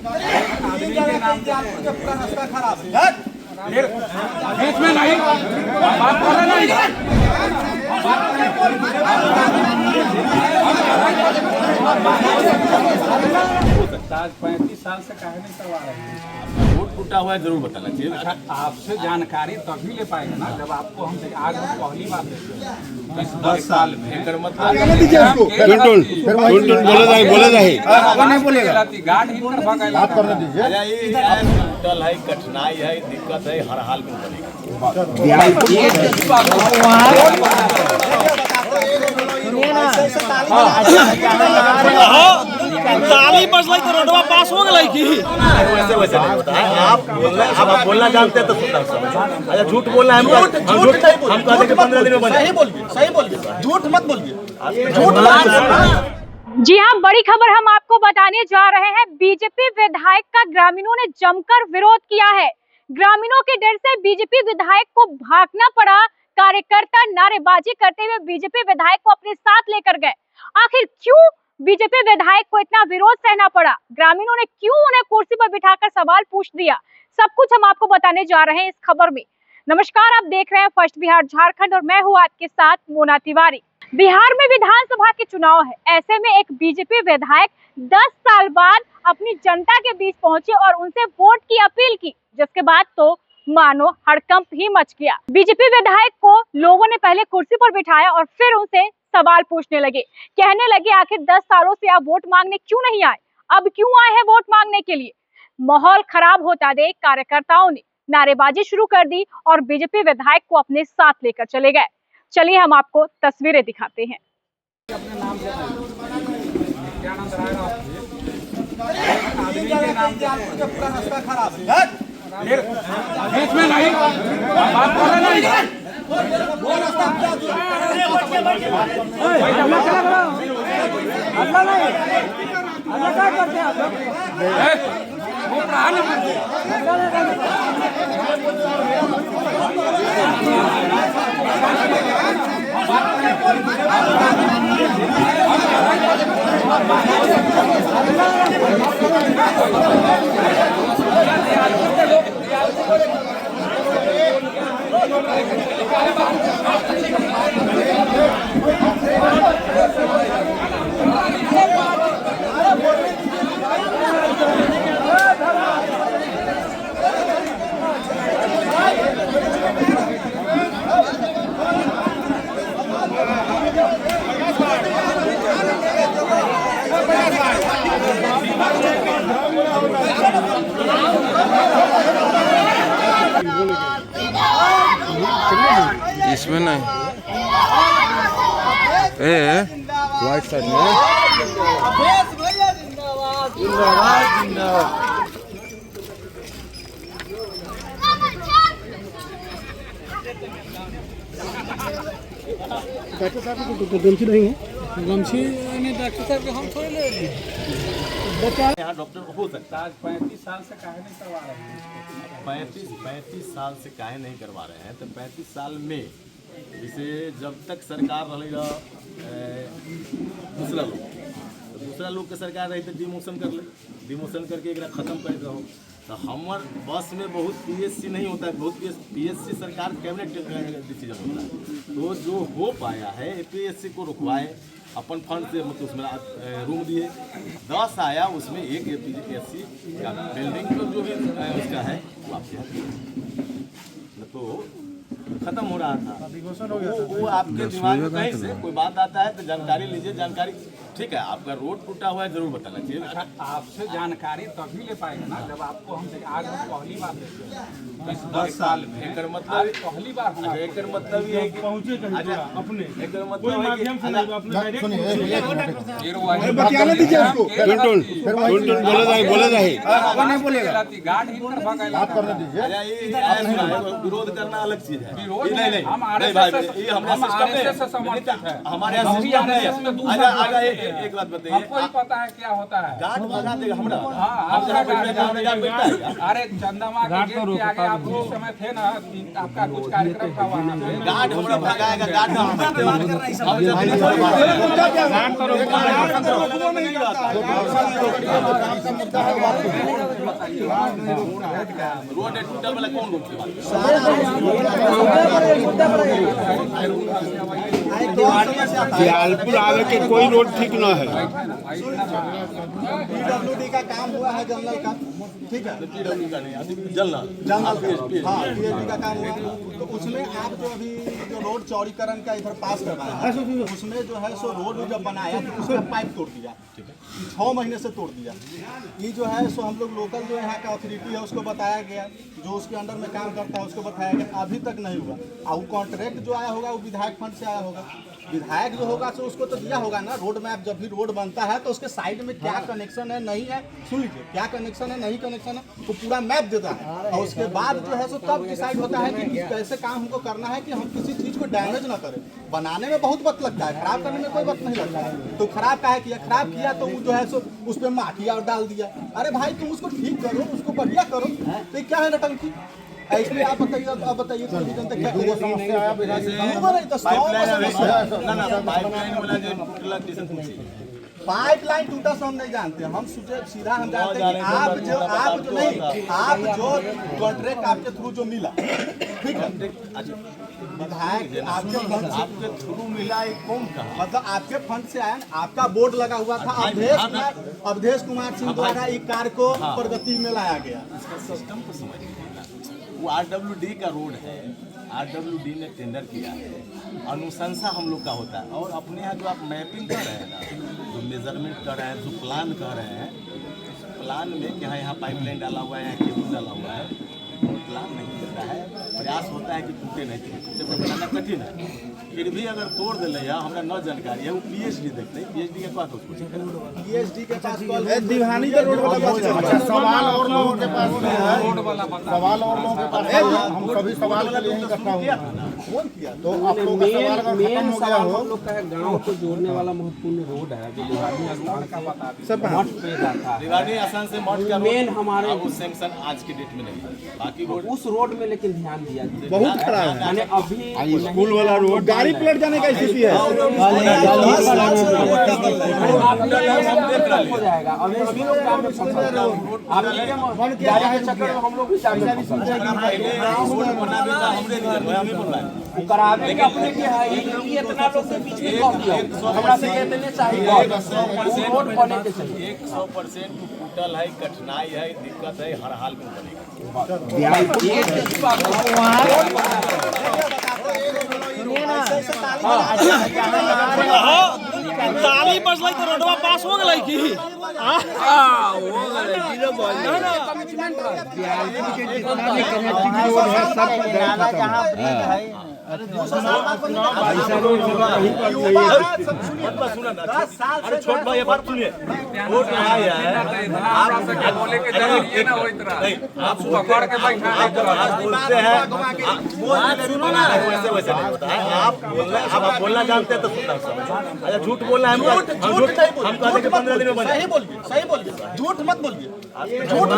आदमी के नाम से पूरा रास्ता खराब है। बीच में नहीं बात कर रहे नहीं। आज 35 साल से काहे नहीं करवा रहे हैं? वोट टूटा हुआ है, जरूर बताना चाहिए। अच्छा, आपसे जानकारी तभी ले पाएंगे ना जब आपको हम आज पहली बार देखें 10 साल में। टल है, कठिनाई है, दिक्कत है, हर हाल में बनेगा। ताली बजल तो रोडवा पास हो गई की। वैसे नहीं होता है। आप बोलना जानते हैं तो अच्छा, झूठ बोलना है। हम कहते हैं 15 दिन में बन जाए। सही बोलिए, झूठ मत बोलिए। जी हाँ, बड़ी खबर हम आपको बताने जा रहे हैं। बीजेपी विधायक का ग्रामीणों ने जमकर विरोध किया है। ग्रामीणों के डर से बीजेपी विधायक को भागना पड़ा। कार्यकर्ता नारेबाजी करते हुए बीजेपी विधायक को अपने साथ लेकर गए। आखिर क्यों बीजेपी विधायक को इतना विरोध सहना पड़ा? ग्रामीणों ने क्यों उन्हें कुर्सी पर बिठाकर सवाल पूछ दिया? सब कुछ हम आपको बताने जा रहे हैं इस खबर में। नमस्कार, आप देख रहे हैं फर्स्ट बिहार झारखंड और मैं हूँ आपके साथ मोना तिवारी। बिहार में विधानसभा के चुनाव है। ऐसे में एक बीजेपी विधायक 10 साल बाद अपनी जनता के बीच पहुंचे और उनसे वोट की अपील की, जिसके बाद तो मानो हड़कंप ही मच गया। बीजेपी विधायक को लोगों ने पहले कुर्सी पर बिठाया और फिर उनसे सवाल पूछने लगे। कहने लगे आखिर 10 सालों से आप वोट मांगने क्यों नहीं आए? अब क्यों आए हैं वोट मांगने के लिए? माहौल खराब होता देख कार्यकर्ताओं ने नारेबाजी शुरू कर दी और बीजेपी विधायक को अपने साथ लेकर चले गए। चलिए हम आपको तस्वीरें दिखाते हैं। अपने नाम से क्या नाम कराएगा आदमी के नाम से पूरा रास्ता खराब है। बीच में नहीं बात कर रहे नहीं। अल्लाह क्या करते हैं आप? वो प्राण इसमें नहीं वाइट साइड में डॉक्टर साहब को गमछी नहीं है। गमछी नहीं डॉक्टर साहब के हम थोड़े ले यहाँ डॉक्टर हो सकता है। आज 35 साल से काहे नहीं करवा रहे हैं? 35 साल से काहे नहीं करवा रहे हैं? तो 35 साल में जैसे जब तक सरकार रहेगा दूसरा लोग के सरकार रही तो डिमोशन कर ले, डिमोशन करके एक खत्म कर दो। तो हमार बस में बहुत पीएससी नहीं होता है, बहुत पीएससी सरकार कैबिनेट डिसीजन होता है। तो जो हो पाया है पीएससी को रुकवाए अपन फंड से, मतलब उसमें रूम दिए 10 आया, उसमें एक एपीएससी का बिल्डिंग पर जो भी उसका है वो आपके तो खत्म हो रहा था। वो आपके दिमाग में कहीं से कोई बात आता है तो जानकारी लीजिए। जानकारी ठीक है, आपका रोड टूटा हुआ है, जरूर बताना चाहिए। अच्छा, आपसे जानकारी तभी ले पाएंगे ना जब आपको हम आज पहली बार देखें 10 साल में। एक मतलब पहली बार एक मतलब ये है कि पहुंचे कहीं अपने एक मतलब माध्यम से बोला विरोध करना अलग चीज है। नहीं भाई, ये हमारे सिस्टम में हमारे एक बात बताइए, हमको ही पता है क्या होता है। गार्ड भगा देगा हमरा। हाँ, हम जहाँ बैठे हैं, हमें गार्ड बैठता है क्या? अरे चंदमा के गेट के आगे आप उस समय थे ना, आपका कुछ कार्यक्रम था वहाँ पे। गार्ड हमरा भगाएगा, गार्ड हम बात कर रहे हैं सब। रोड टूटल वाला कौन रोड की बात कर सियालपुर आवे के कोई रोड ठीक न है। PWD का काम हुआ है जंगल का, ठीक है, PWD का नहीं, जंगल हाँ PWD का काम हुआ है। तो उसमें आप जो अभी जो रोड चौड़ीकरण का इधर पास करवाया है, उसमें जो है सो रोड जब बनाया तो उसका पाइप तोड़ दिया, 6 महीने से तोड़ दिया। ये जो है सो हम लोग लोकल जो यहाँ का अथॉरिटी है उसको बताया गया, जो उसके अंडर में काम करता है उसको बताया गया, अभी तक नहीं हुआ। और वो कॉन्ट्रैक्ट जो आया होगा वो विधायक फंड से आया होगा, विधायक जो होगा सो उसको तो दिया होगा ना। रोड मैप जब भी रोड बनता है तो उसके साइड में क्या कनेक्शन है नहीं है, सुन लीजिए, क्या कनेक्शन है नहीं कनेक्शन है वो पूरा मैप देता है। और उसके बाद जो है सो तब डिसाइड होता है कि कैसे काम हमको करना है कि हम किसी चीज़ को डैमेज ना करें। बनाने में बहुत वक्त लगता है, खराब करने में कोई वक्त नहीं लगता है। तो खराब काहे किया, खराब किया तो वो जो है सो उस पर माटिया और डाल दिया। अरे भाई तुम उसको ठीक करो, उसको बढ़िया करो, तो ये क्या है नटंकी। इसमें आप बताइए, अब बताइए जनता क्या करेगी। पाइपलाइन टूटा से हम नहीं जानते, हम सीधा हम जानते हैं कि आप जो कॉन्ट्रैक्ट आपके थ्रू जो मिला, ठीक है, विधायक आपके थ्रू मिला, एक कौन का मतलब आपके फंड से आया, आपका बोर्ड लगा हुआ था, अवधेश कुमार सिंह द्वारा एक कार्य को प्रगति में लाया गया। सिस्टम को समझिए, वो RWD का रोड है, RWD ने टेंडर किया है, अनुशंसा हम लोग का होता है। और अपने यहाँ जो आप मैपिंग कर रहे हैं ना, जो मेजरमेंट कर रहे हैं, जो प्लान कर रहे हैं, प्लान में कि हाँ यहाँ पाइपलाइन डाला हुआ है, यहाँ केबल डाला हुआ है, प्लान नहीं देता है। प्रयास होता है कि टूटे नहीं, टूटे तो बनाना कठिन है। फिर भी अगर तोड़ दिले या हमारा न जानकारी है, वो PhD देखते हैं, PhD के पास उसको PhD के पास दीवानी का रोड वाला बात चल रहा है। सवाल और लोगों के पास है, सवाल और लोगों के पास है। हम सभी सवाल के लिए इकट्ठा हुए, तो आप लोग का सवाल अगर खत्म हो गया हो। हम लोग का गांव को जोड़ने वाला महत्वपूर्ण रोड है जो दिवानी आसान का बता मठ पे जाता है। दिवानी आसान से मठ का मेन हमारे वो सैंक्शन आज की डेट में नहीं है। बाकी रोड उस रोड में लेकिन ध्यान दिया बहुत खराब है। मैंने अभी स्कूल वाला रोड गाड़ी पलट जाने का स्थिति है। हो जाएगा। अभी लोग काम में फंसा है। आप गाड़ी के चक्कर में हम लोग भी काम में फंसा है। करावे के अपने के है ये इतना लोग के बीच में कम दिया हमरा से कहते चाहिए रोड बने के चाहिए। 100% टूटल है, कठिनाई है, दिक्कत है, हर हाल में बनेगा। ताली बजलै तो रोडवा पास हो गलै की अरे छोट भाई बात सुनिए, वोट आया है आप बोले के जरूरी ना होइत रहा, आप पकड़ के बैठा बोलते हैं, सुनो ना, वैसे वैसे नहीं होता है। आप बोलना जानते हैं तो सुनना। अच्छा झूठ बोलना है, हम कहते हैं 15 दिन में बन जाए। सही बोलिए, झूठ मत बोलिए, झूठ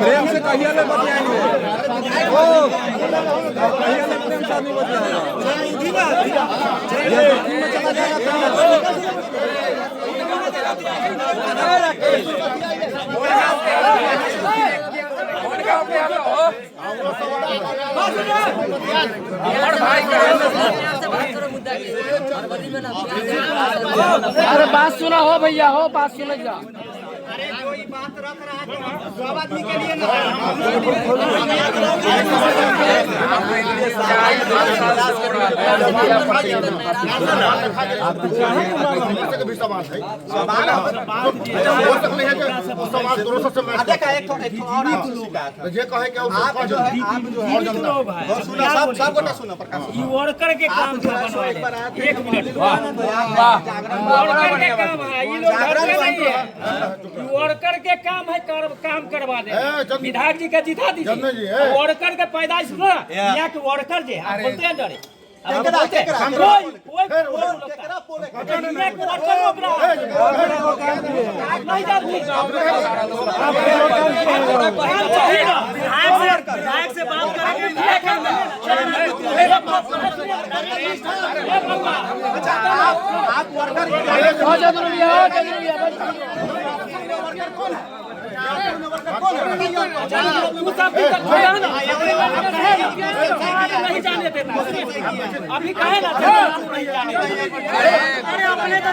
प्रेम से कहिए ले बतियाएंगे, कहिए ले प्रेम से नहीं अरे बात सुना हो भैया, हो बात सुन जा। अरे कोई बात रख रहा है सब आदमी के लिए ना। भी सवाल है हो सकते हैं कि वो सवाल दोनों से मैच ये कहे कि आप जो है सब गोटा सुनो प्रकाश वर्कर के काम एक मिनट वर्कर के काम है, ये लोग घर पे नहीं है। वर्कर के काम है, काम करवा दे। विधायक जी का जिता दीजिए। वर्कर के पैदाइश सुनो ना, यहाँ के वर्कर जी आप बोलते हैं डरे विधायक से बात नहीं जाने देता अभी कहे ना नहीं जाने अरे अपने तो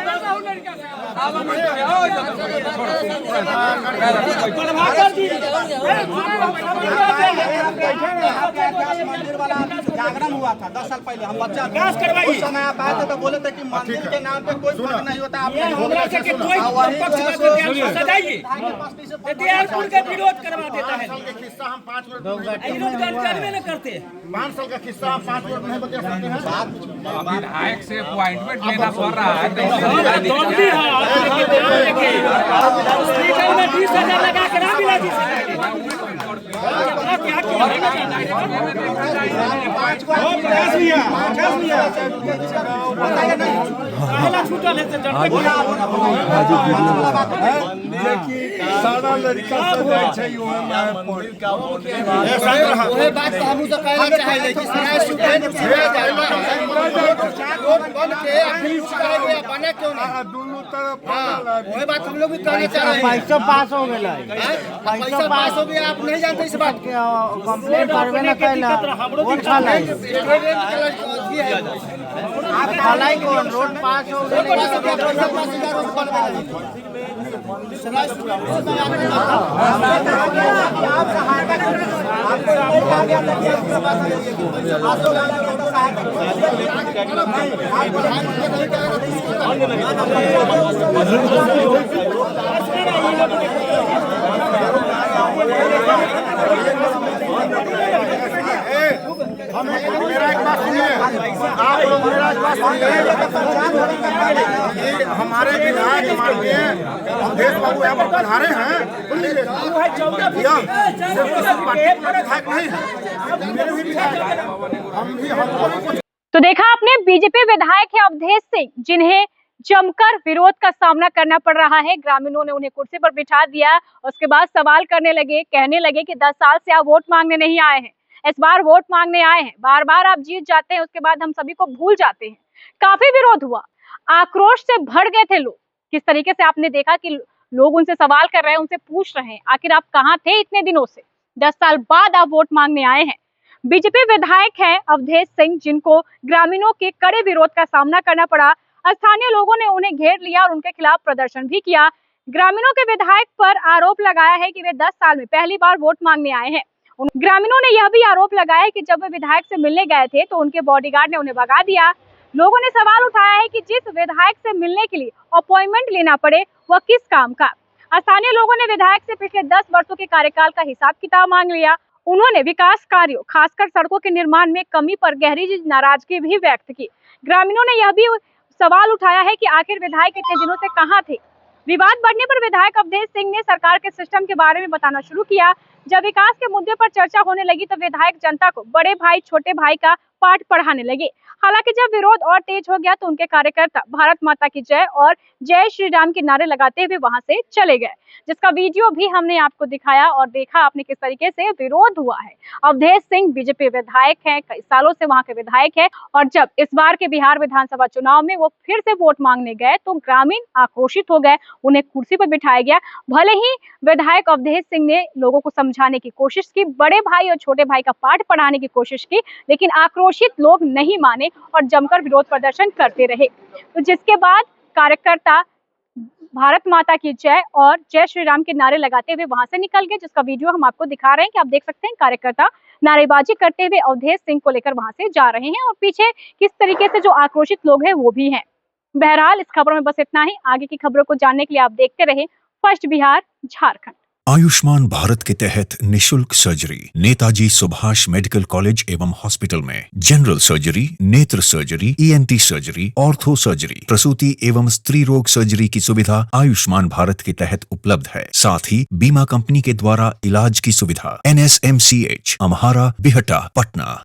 मंदिर वाला जागरण हुआ था 10 साल पहले, हम बच्चा उस समय आप आए थे तो बोले थे कि मंदिर के नाम पे कोई फर्क नहीं होता। का विरोध करवा देता है। किस्सा हम 5 मिनट जानकारी में करते 5 साल का किस्सा हम 5 मिनट नहीं बता सकते हैं। विधायक से अपॉइंटमेंट लेना पड़ रहा है। 20,000 लगा कर छूटल सारा लड़का दोनों तरफ वही बात हम लोग भी कहना चाह रहे हैं। पैसा पास हो गया, पैसा पास हो गया, आप नहीं जानते इस बात के कंप्लेंट करवे ना कहला वोट खाला आप खाला को रोड पास हो मेरा एक बात सुनिए, आप लोग मेरा एक बात सुनिए। हमारे विधायक माननीय अवधेश बाबू यहाँ पर पधारे हैं, विधायक नहीं है, मेरे भी विधायक हम तो देखा आपने, बीजेपी विधायक है अवधेश सिंह, जिन्हें जमकर विरोध का सामना करना पड़ रहा है। ग्रामीणों ने उन्हें कुर्सी पर बिठा दिया, उसके बाद सवाल करने लगे, कहने लगे कि 10 साल से आप वोट मांगने नहीं आए हैं, इस बार वोट मांगने आए हैं, बार बार आप जीत जाते हैं, उसके बाद हम सभी को भूल जाते हैं। काफी विरोध हुआ, आक्रोश से भर गए थे लोग। किस तरीके से आपने देखा कि लोग उनसे सवाल कर रहे हैं, उनसे पूछ रहे हैं आखिर आप कहाँ थे इतने दिनों से, 10 साल बाद आप वोट मांगने आए हैं। बीजेपी विधायक है अवधेश सिंह, जिनको ग्रामीणों के कड़े विरोध का सामना करना पड़ा। स्थानीय लोगों ने उन्हें घेर लिया और उनके खिलाफ प्रदर्शन भी किया। ग्रामीणों के विधायक पर आरोप लगाया है कि वे 10 साल में पहली बार वोट मांगने आए हैं। ग्रामीणों ने यह भी आरोप लगाया है कि जब वे विधायक से मिलने गए थे तो उनके बॉडीगार्ड ने उन्हें भगा दिया। लोगों ने सवाल उठाया है कि जिस विधायक से मिलने के लिए अपॉइंटमेंट लेना पड़े वह किस काम का। स्थानीय लोगों ने विधायक से पिछले 10 वर्षों के कार्यकाल का हिसाब किताब मांग लिया। उन्होंने विकास कार्यों, खासकर सड़कों के निर्माण में कमी पर गहरी नाराजगी भी व्यक्त की। ग्रामीणों ने यह भी सवाल उठाया है कि आखिर विधायक इतने दिनों से कहां थे। विवाद बढ़ने पर विधायक अवधेश सिंह ने सरकार के सिस्टम के बारे में बताना शुरू किया। जब विकास के मुद्दे पर चर्चा होने लगी तो विधायक जनता को बड़े भाई छोटे भाई का पाठ पढ़ाने लगे। हालांकि जब विरोध और तेज हो गया तो उनके कार्यकर्ता भारत माता की जय और जय श्री राम के नारे लगाते हुए वहां से चले गए, जिसका वीडियो भी हमने आपको दिखाया और देखा आपने किस तरीके से विरोध हुआ है। अवधेश सिंह बीजेपी विधायक हैं, कई सालों से वहां के विधायक हैं, और जब इस बार के बिहार विधानसभा चुनाव में वो फिर से वोट मांगने गए तो ग्रामीण आक्रोशित हो गए, उन्हें कुर्सी पर बिठाया गया। भले ही विधायक अवधेश सिंह ने लोगों को समझाने की कोशिश की, बड़े भाई और छोटे भाई का पाठ पढ़ाने की कोशिश की, लेकिन आक्रोशित लोग नहीं माने और जमकर विरोध प्रदर्शन करते रहे। तो जिसके बाद कार्यकर्ता भारत माता की जय और जय श्री राम के नारे लगाते हुए वहां से निकल गए, जिसका वीडियो हम आपको दिखा रहे हैं कि आप देख सकते हैं कार्यकर्ता नारेबाजी करते हुए अवधेश सिंह को लेकर वहां से जा रहे हैं और पीछे किस तरीके से जो आक्रोशित लोग हैं वो भी हैं। बहरहाल इस खबरों में बस इतना ही। आगे की खबरों को जानने के लिए आप देखते रहे फर्स्ट बिहार झारखंड। आयुष्मान भारत के तहत निशुल्क surgery Netaji Subhash medical college एवं हॉस्पिटल में जनरल सर्जरी, नेत्र surgery, ENT surgery, ortho surgery, प्रसूति एवं स्त्री रोग सर्जरी की सुविधा आयुष्मान भारत के तहत उपलब्ध है। साथ ही बीमा कंपनी के द्वारा इलाज की सुविधा। NSMCH, अम्हारा, बिहटा, पटना।